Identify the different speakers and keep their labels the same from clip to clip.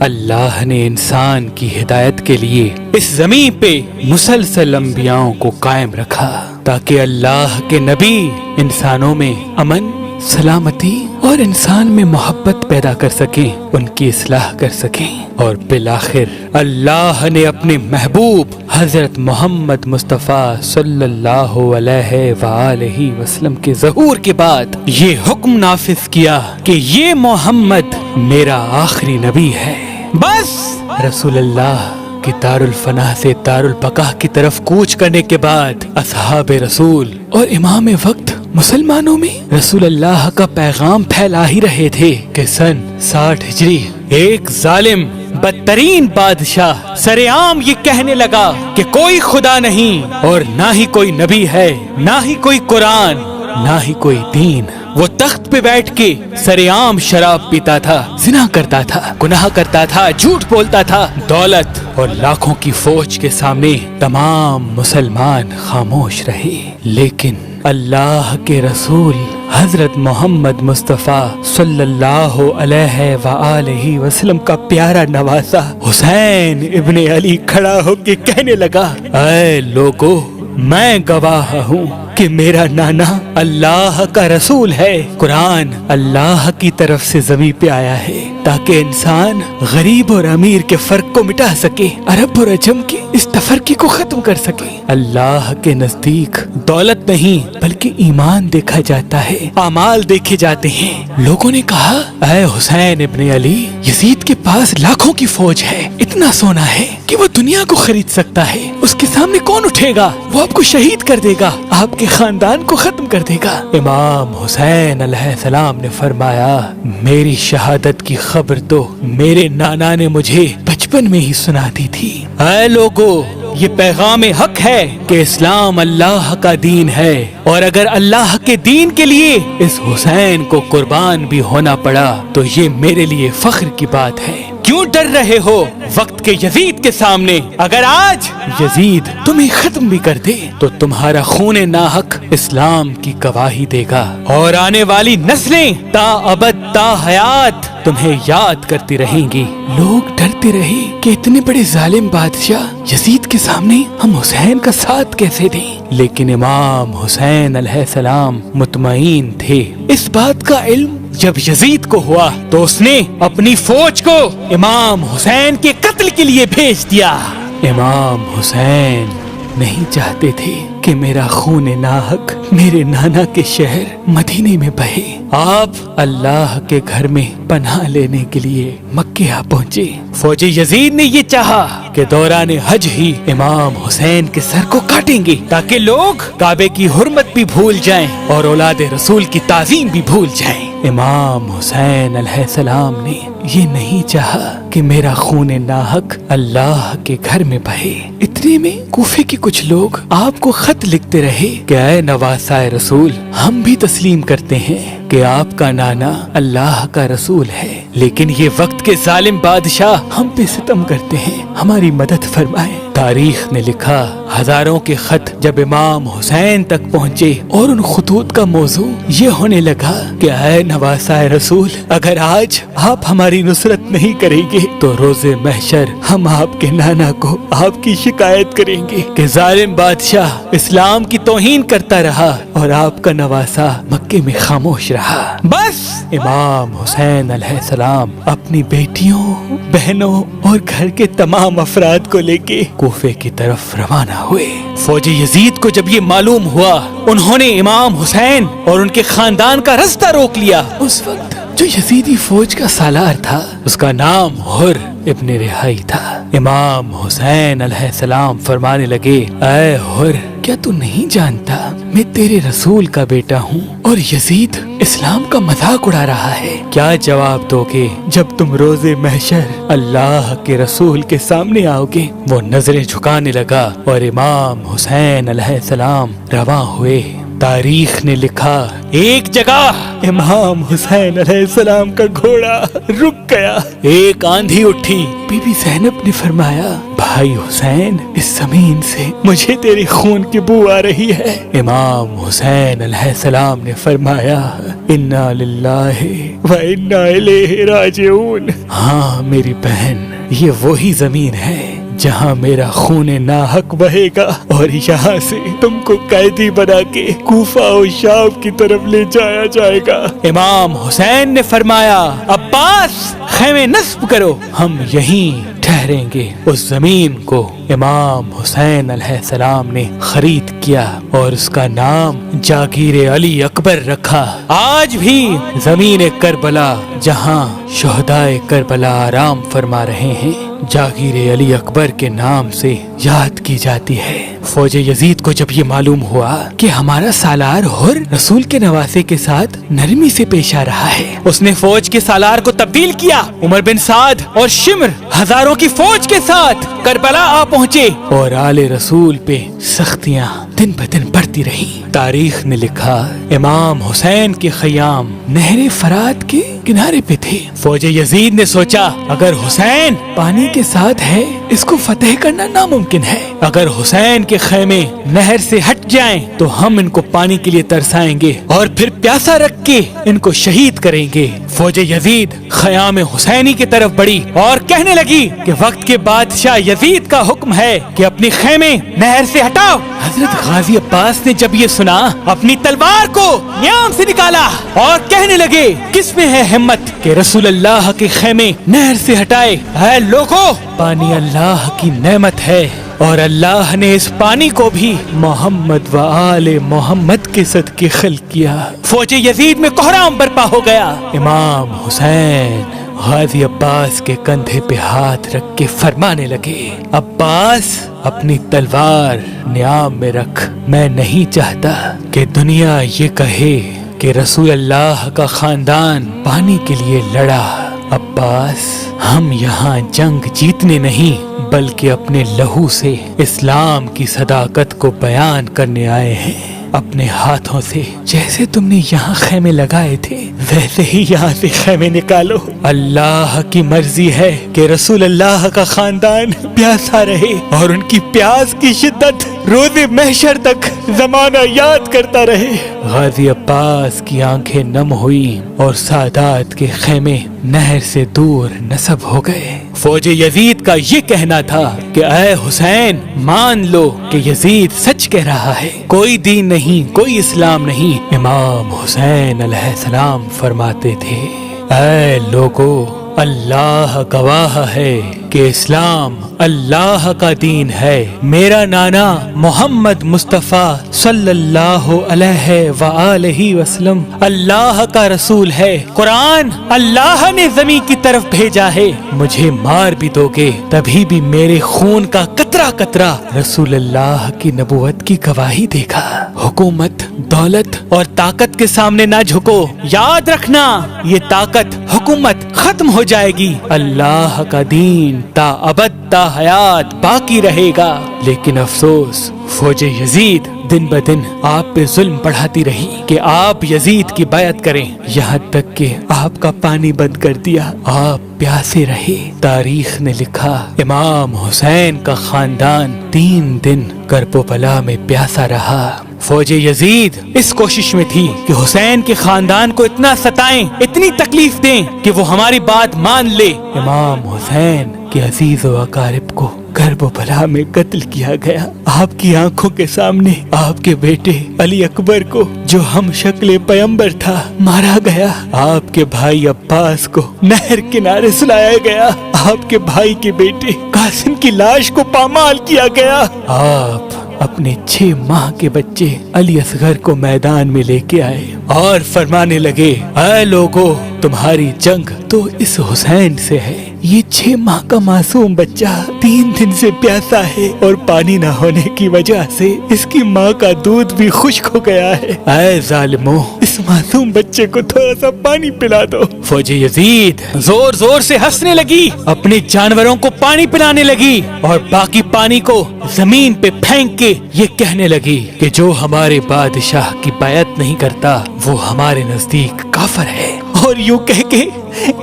Speaker 1: اللہ نے انسان کی ہدایت کے لیے اس زمین پہ مسلسل انبیاؤں کو قائم رکھا تاکہ اللہ کے نبی انسانوں میں امن، سلامتی اور انسان میں محبت پیدا کر سکیں، ان کی اصلاح کر سکیں۔ اور بالآخر اللہ نے اپنے محبوب حضرت محمد مصطفیٰ صلی اللہ علیہ وآلہ وسلم کے ظہور کے بعد یہ حکم نافذ کیا کہ یہ محمد میرا آخری نبی ہے۔ بس رسول اللہ کہ دارالفنا سے دارالبقا کی طرف کوچ کرنے کے بعد اصحاب رسول اور امام وقت مسلمانوں میں رسول اللہ کا پیغام پھیلا ہی رہے تھے کہ سن 60 ہجری ایک ظالم بدترین بادشاہ سرعام یہ کہنے لگا کہ کوئی خدا نہیں اور نہ ہی کوئی نبی ہے، نہ ہی کوئی قرآن، نہ ہی کوئی دین۔ وہ تخت پہ بیٹھ کے سرعام شراب پیتا تھا، زنا کرتا تھا، گناہ کرتا تھا، جھوٹ بولتا تھا۔ دولت اور لاکھوں کی فوج کے سامنے تمام مسلمان خاموش رہے، لیکن اللہ کے رسول حضرت محمد مصطفیٰ صلی اللہ علیہ وآلہ وسلم کا پیارا نواسا حسین ابن علی کھڑا ہو کے کہنے لگا، اے لوگو، میں گواہ ہوں کہ میرا نانا اللہ کا رسول ہے۔ قرآن اللہ کی طرف سے زمین پہ آیا ہے تاکہ انسان غریب اور امیر کے فرق کو مٹا سکے، عرب اور عجم کی اس تفرقے کو ختم کر سکے۔ اللہ کے نزدیک دولت نہیں بلکہ ایمان دیکھا جاتا ہے، اعمال دیکھے جاتے ہیں۔ لوگوں نے کہا، اے حسین ابن علی، یزید کے پاس لاکھوں کی فوج ہے، اتنا سونا ہے کہ وہ دنیا کو خرید سکتا ہے، اس کے سامنے کون اٹھے گا؟ وہ آپ کو شہید کر دے گا، آپ کے خاندان کو ختم کر دے گا۔ امام حسین علیہ السلام نے فرمایا، میری شہادت کی خبر تو میرے نانا نے مجھے بچپن میں ہی سنا دی تھی۔ اے لوگو، یہ پیغام حق ہے کہ اسلام اللہ کا دین ہے، اور اگر اللہ کے دین کے لیے اس حسین کو قربان بھی ہونا پڑا تو یہ میرے لیے فخر کی بات ہے۔ کیوں ڈر رہے ہو وقت کے یزید کے سامنے؟ اگر آج یزید تمہیں ختم بھی کر دے تو تمہارا خون ناحق اسلام کی گواہی دے گا، اور آنے والی نسلیں تا ابد تا حیات تمہیں یاد کرتی رہیں گی۔ لوگ ڈرتے رہے کہ اتنے بڑے ظالم بادشاہ یزید کے سامنے ہم حسین کا ساتھ کیسے دیں، لیکن امام حسین علیہ السلام مطمئن تھے۔ اس بات کا علم جب یزید کو ہوا تو اس نے اپنی فوج کو امام حسین کے قتل کے لیے بھیج دیا۔ امام حسین نہیں چاہتے تھے کہ میرا خون ناحق میرے نانا کے شہر مدینے میں بہے۔ آپ اللہ کے گھر میں پناہ لینے کے لیے مکہ آ پہنچے۔ فوج یزید نے یہ چاہا کہ دوران حج ہی امام حسین کے سر کو کاٹیں گے تاکہ لوگ کعبے کی حرمت بھی بھول جائیں اور اولاد رسول کی تعظیم بھی بھول جائیں۔ امام حسین علیہ السلام نے یہ نہیں چاہا کہ میرا خون ناحق اللہ کے گھر میں بہے۔ اتنے میں کوفے کے کچھ لوگ آپ کو خط لکھتے رہے کہ اے نواسہ رسول، ہم بھی تسلیم کرتے ہیں کہ آپ کا نانا اللہ کا رسول ہے، لیکن یہ وقت کے ظالم بادشاہ ہم پہ ستم کرتے ہیں، ہماری مدد فرمائیں۔ تاریخ نے لکھا، ہزاروں کے خط جب امام حسین تک پہنچے اور ان خطوط کا موضوع یہ ہونے لگا کہ اے نواسہ رسول، اگر آج آپ ہماری نصرت نہیں کریں گے تو روز محشر ہم آپ کے نانا کو آپ کی شکایت کریں گے کہ ظالم بادشاہ اسلام کی توہین کرتا رہا اور آپ کا نواسہ مکے میں خاموش رہا۔ بس امام حسین علیہ السلام اپنی بیٹیوں، بہنوں اور گھر کے تمام افراد کو لے کے کوفے کی طرف روانہ ہوئے۔ فوج یزید کو جب یہ معلوم ہوا، انہوں نے امام حسین اور ان کے خاندان کا رستہ روک لیا۔ اس وقت جو یزیدی فوج کا سالار تھا اس کا نام حر ابن رہائی تھا۔ امام حسین علیہ السلام فرمانے لگے، اے حر، کیا تو نہیں جانتا میں تیرے رسول کا بیٹا ہوں اور یزید اسلام کا مذاق اڑا رہا ہے؟ کیا جواب دو گے جب تم روز محشر اللہ کے رسول کے سامنے آؤ گے؟ وہ نظریں جھکانے لگا اور امام حسین علیہ السلام رواں ہوئے۔ तारीख ने लिखा, एक जगह इमाम हुसैन अलैहिस्सलाम का घोड़ा रुक गया। एक आंधी उठी। बीबी ज़ैनब ने फरमाया, भाई हुसैन, इस जमीन से मुझे तेरे खून की बू आ रही है। इमाम हुसैन अलैहिस्सलाम ने फरमाया, इन्ना लिल्लाहि व इन्ना इलैहि राजिऊन। हाँ मेरी बहन, ये वही जमीन है जहाँ मेरा खून नाहक बहेगा और यहाँ से तुमको कैदी बना के कूफा और शाम की तरफ ले जाया जाएगा। इमाम हुसैन ने फरमाया, अब्बास खैमे नस्ब करो, हम यहीं ठहरेंगे। उस जमीन को इमाम हुसैन अलैहिस्सलाम ने खरीद किया और उसका नाम जागीर अली अकबर रखा। आज भी जमीन करबला, जहाँ शोहदाए करबला आराम फरमा रहे हैं, जागीर अली अकबर के नाम से याद की जाती है। फौज यजीद को जब ये मालूम हुआ कि हमारा सालार हुर रसूल के नवासे के साथ नरमी से पेश आ रहा है, उसने फौज के सालार को तब्दील किया। उमर बिन साद और शिमर हजारों की फौज के साथ करबला आ पहुँचे और आले रसूल पे सख्तियाँ दिन ब दिन बढ़ती रही। तारीख ने लिखा, इमाम हुसैन के खयाम नहरे फरात के किनारे पे थे। फौज यजीद ने सोचा, अगर हुसैन पानी के साथ है, इसको फतेह करना नामुमकिन है। अगर हुसैन के खैमे नहर से हट जाएं, तो हम इनको पानी के लिए तरसाएंगे और फिर प्यासा रख के इनको शहीद करेंगे। फौज यजीद खयाम हुसैनी की तरफ बढ़ी और कहने लगी कि वक्त के बादशाह यजीद का हुक्म है कि अपनी खैमे नहर से हटाओ। हजरत गाजी अब्बास ने जब ये सुना, अपनी तलवार को न्याम से निकाला और कहने लगे, किसमें है हिम्मत कि रसूल अल्लाह के खैमे नहर से हटाए। ऐ लोगों, पानी अल्लाह की नेमत है और अल्लाह ने इस पानी को भी मोहम्मद व आले मोहम्मद के सदके खल्क किया। फौज यजीद में कोहराम बर्पा हो गया। इमाम हुसैन गाजी अब्बास के कंधे पे हाथ रख के फरमाने लगे, अब्बास अपनी तलवार न्याम में रख। मैं नहीं चाहता कि दुनिया ये कहे कि रसूल अल्लाह का खानदान पानी के लिए लड़ा। अब्बास, हम यहाँ जंग जीतने नहीं बल्कि अपने लहू से इस्लाम की सदाकत को बयान करने आए हैं। अपने हाथों से जैसे तुमने यहाँ खैमे लगाए थे, वैसे ही यहाँ से खैमे निकालो। अल्लाह की मर्जी है कि रसूल अल्लाह का खानदान प्यासा रहे और उनकी प्यास की शिद्दत रोज़े महशर तक जमाना याद करता रहे। गाजी अब्बास की आंखें नम हुई और सादात के खैमे नहर से दूर नस्ब हो गए। फौज यजीद का ये कहना था कि ऐ हुसैन, मान लो कि यजीद सच कह रहा है, कोई दीन नहीं, कोई इस्लाम नहीं। इमाम हुसैन अलैहिस्सलाम फरमाते थे, ऐ लोगों, अल्लाह गवाह है कि इस्लाम अल्लाह का दीन है। मेरा नाना मोहम्मद मुस्तफ़ा सल्लल्लाहु अलैहि व आलिहि वसल्लम अल्लाह का रसूल है। कुरान अल्लाह ने ज़मीन की तरफ भेजा है। मुझे मार भी दोगे तभी भी मेरे खून का कतरा कतरा रसूल अल्लाह की नबुवत की गवाही देगा। हुकूमत, दौलत और ताकत के सामने ना झुको। याद रखना, ये ताकत, हुकूमत खत्म हो जाएगी। अल्लाह का दीन ता अबद ता हयात बाकी रहेगा। लेकिन अफसोस, फौज यजीद दिन ब दिन आप पे जुल्म बढ़ाती रही कि आप यजीद की बैत करें, यहाँ तक कि आपका पानी बंद कर दिया, आप प्यासे रहे। तारीख ने लिखा, इमाम हुसैन का खानदान 3 दिन करबला में प्यासा रहा। फौज यजीद इस कोशिश में थी कि हुसैन के खानदान को इतना सताएं, इतनी तकलीफ दें कि वो हमारी बात मान ले। इमाम हुसैन के अजीज व अकारिब को करबला में कत्ल किया गया। आपकी आंखों के सामने आपके बेटे अली अकबर को, जो हम शक्ल पैगंबर था, मारा गया। आपके भाई अब्बास को नहर किनारे सुलाया गया। आपके भाई के बेटे कासिम की लाश को पामाल किया गया। आप अपने 6 माह के बच्चे अली असगर को मैदान में लेके आए और फरमाने लगे, ऐ लोगों, तुम्हारी जंग तो इस हुसैन से है। ये 6 माह का मासूम बच्चा 3 दिन से प्यासा है और पानी न होने की वजह से इसकी माँ का दूध भी खुश्क हो गया है। ऐ जालिमों, इस मासूम बच्चे को थोड़ा सा पानी पिला दो। फौजी यजीद जोर जोर से हंसने लगी, अपने जानवरों को पानी पिलाने लगी और बाकी पानी को जमीन पे फेंक के ये कहने लगी कि जो हमारे बादशाह की बैत नहीं करता वो हमारे नजदीक काफिर है। और यूं कह के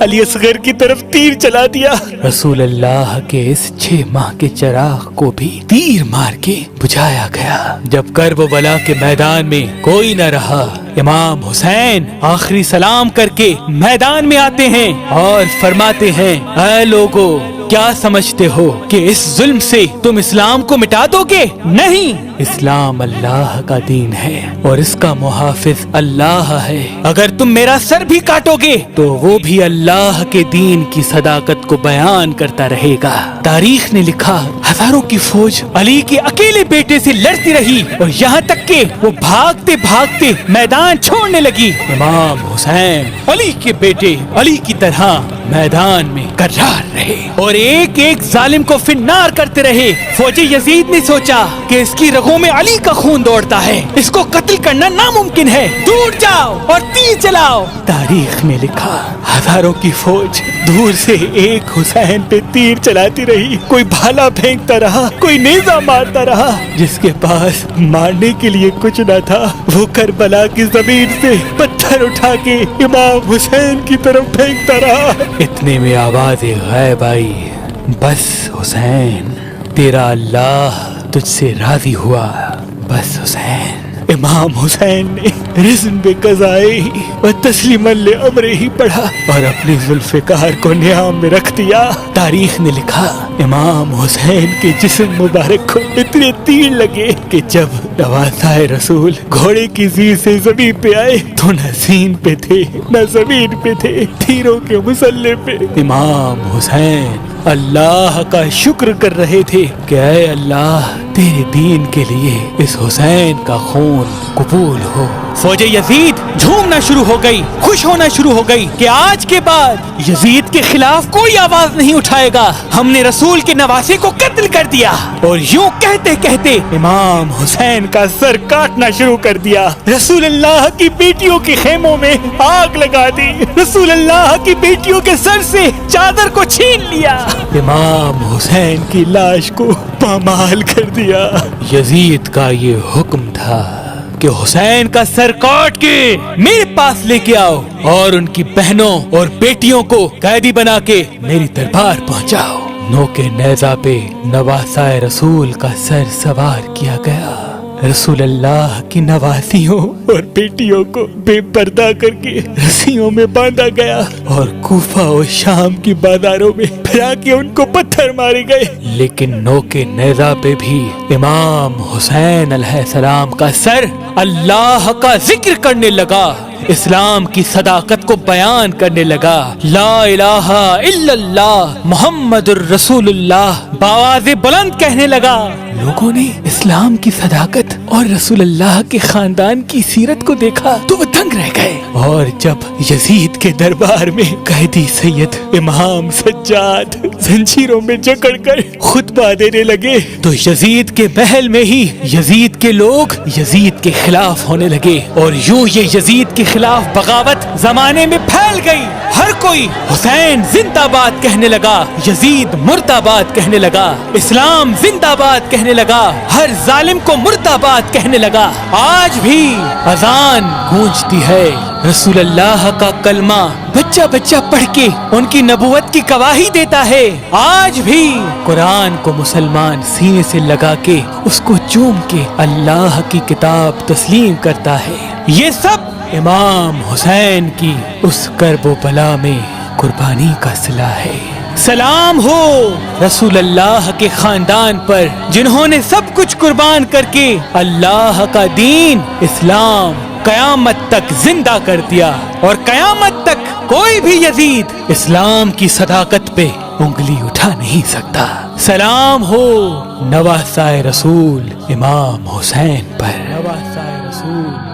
Speaker 1: अली असगर की तरफ तीर चला दिया। रसूल अल्लाह के इस 6 माह के चिराग को भी तीर मार के बुझाया गया। जब करबला के मैदान में कोई न रहा, इमाम हुसैन आखिरी सलाम करके मैदान में आते हैं और फरमाते हैं, ऐ लोगो, क्या समझते हो कि इस जुल्म से तुम इस्लाम को मिटा दोगे? नहीं, इस्लाम अल्लाह का दीन है और इसका मुहाफिज अल्लाह है। अगर तुम मेरा सर भी काटोगे तो वो भी अल्लाह के दीन की सदाकत को बयान करता रहेगा। तारीख ने लिखा, हजारों की फौज अली के अकेले बेटे से लड़ती रही और यहाँ तक के वो भागते भागते मैदान छोड़ने लगी। इमाम हुसैन अली के बेटे अली की तरह मैदान में कर्रार रहे और एक एक जालिम को फिन्नार करते रहे। फौजी यजीद ने सोचा कि इसकी रगों में अली का खून दौड़ता है, इसको कत्ल करना नामुमकिन है, दूर जाओ और तीर चलाओ। तारीख ने लिखा, हजारों की फौज दूर से एक हुसैन पे तीर चलाती रही। कोई भाला फेंकता रहा, कोई नेजा मारता रहा। जिसके पास मारने के लिए कुछ न था वो करबला की जमीन से पत्थर उठा के इमाम हुसैन की तरफ फेंकता रहा। इतने में आवाज गैब आई, बस हुसैन, तेरा अल्लाह तुझसे राजी हुआ। बस हुसैन। इमाम हुसैन ने रिज़्न बे क़ज़ाए व तस्लीमन ले अम्रे ही पढ़ा और अपनी जुल्फ़िकार को नियाम में रख दिया। तारीख ने लिखा, इमाम हुसैन के जिस्म मुबारक को इतने तीर लगे कि जब नवाज़ाए रसूल घोड़े की ज़ीर से ज़मीन पे आए तो न ज़ीन पे थे न ज़मीन पे थे, तीरों के मुसल्ले पे। इमाम हुसैन अल्लाह का शुक्र कर रहे थे कि ऐ अल्लाह, तेरे दीन के लिए इस हुसैन का खून कबूल हो। फौजे यजीद झूमना शुरू हो गई, खुश होना शुरू हो गई कि आज के बाद यजीद के खिलाफ कोई आवाज नहीं उठाएगा। हमने रसूल के नवासे को कत्ल कर दिया। और यूं कहते कहते इमाम हुसैन का सर काटना शुरू कर दिया। रसूल अल्लाह की बेटियों के खेमों में आग लगा दी। रसूल अल्लाह की बेटियों के सर से चादर को छीन लिया। इमाम हुसैन की लाश को पामाल कर दिया। यजीद का ये हुक्म था कि हुसैन का सर काट के मेरे पास लेके आओ और उनकी बहनों और बेटियों को कैदी बना के मेरी दरबार पहुंचाओ। नोके नेज़ा पे नवासाए रसूल का सर सवार किया गया। रसूल अल्लाह की नवासियों और बेटियों को बेपर्दा करके रस्सियों में बांधा गया और कूफा और शाम की बाजारों में फिरा के उनको पत्थर मारे गए। लेकिन नोके नेज़ा पे भी इमाम हुसैन अलैहिस्सलाम का सर अल्लाह का जिक्र करने लगा, इस्लाम की सदाकत को बयान करने लगा। ला इलाहा इल्लल्लाह मुहम्मदुर रसूलुल्लाह बावाज़े बुलंद कहने लगा। लोगों ने इस्लाम की सदाकत और रसूल अल्लाह के खानदान की सीरत को देखा तो वो दंग रह गए। और जब यजीद के दरबार में कैदी सैयद इमाम सज्जाद जंजीरों में जकड़कर खुतबा देने लगे तो यजीद के महल में ही यजीद के लोग यजीद के खिलाफ होने लगे और यूं ये यजीद के खिलाफ बगावत जमाने में फैल गई। हर कोई हुसैन जिंदाबाद कहने लगा, यजीद मुर्दाबाद कहने लगा, इस्लाम जिंदाबाद कहने लगा, हर जालिम को मुर्दाबाद कहने लगा। आज भी अजान गूंजती है, रसूल अल्लाह का कलमा बच्चा बच्चा पढ़ के उनकी नबूवत की गवाही देता है। आज भी कुरान को मुसलमान सीने से लगा के उसको चूम के अल्लाह की किताब तस्लीम करता है। ये सब इमाम हुसैन की उस करबो बला में कुर्बानी का सिला है। सलाम हो रसूल अल्लाह के खानदान पर जिन्होंने सब कुछ कुर्बान करके अल्लाह का दीन इस्लाम कयामत तक जिंदा कर दिया और कयामत तक कोई भी यजीद इस्लाम की सदाकत पे उंगली उठा नहीं सकता। सलाम हो नवासाए रसूल इमाम हुसैन पर। नवासाए रसूल